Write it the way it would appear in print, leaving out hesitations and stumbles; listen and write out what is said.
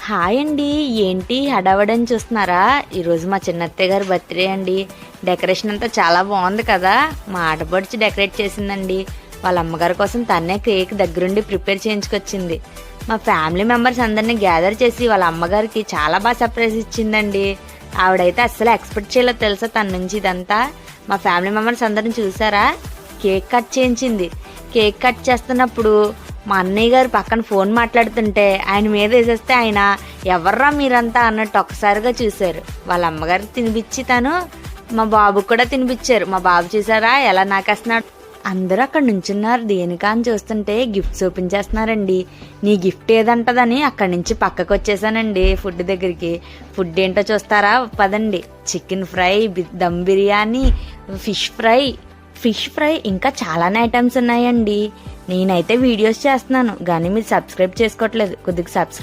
Hi అండి. ఏంటి హడావడని చూస్తున్నారా? ఈరోజు మా చిన్నత్తయ్య గారి బర్త్డే అండి. డెకరేషన్ అంతా చాలా బాగుంది కదా. మా ఆడపడుచు డెకరేట్ చేసిందండి. వాళ్ళ అమ్మగారి కోసం తన్నే కేక్ దగ్గరుండి ప్రిపేర్ చేయించుకొచ్చింది. మా ఫ్యామిలీ మెంబర్స్ అందరినీ గ్యాదర్ చేసి వాళ్ళ అమ్మగారికి చాలా బాగా సర్ప్రైజ్ ఇచ్చిందండి. ఆవిడైతే అస్సలు ఎక్స్పెక్ట్ చేయలేదు తెలుసా తన నుంచి ఇదంతా. మా ఫ్యామిలీ మెంబర్స్ అందరిని చూసారా? కేక్ కట్ చేయించింది. కేక్ కట్ చేస్తున్నప్పుడు మా అన్నయ్య గారు పక్కన ఫోన్ మాట్లాడుతుంటే ఆయన మీద వేసేస్తే ఆయన ఎవర్రా మీరంతా అన్నట్టు ఒక్కసారిగా చూశారు. వాళ్ళ అమ్మగారికి తినిపించి తను మా బాబుకు కూడా తినిపించారు. మా బాబు చూసారా ఎలా నాకేస్తున్నాడు. అందరూ అక్కడ నుంచున్నారు. దేనికా అని చూస్తుంటే గిఫ్ట్స్ ఓపెన్ చేస్తున్నారండి. నీ గిఫ్ట్ ఏదంటదని అక్కడి నుంచి పక్కకు వచ్చేసానండి ఫుడ్ దగ్గరికి. ఫుడ్ ఏంటో చూస్తారా? పదండి. Chicken fry, dum biryani, fish fry ఇంకా చాలానే ఐటమ్స్ ఉన్నాయండి. నేనైతే వీడియోస్ చేస్తున్నాను కానీ మీరు సబ్స్క్రైబ్ చేసుకోవట్లేదు. కొద్దిగా సబ్స్క్రైబ్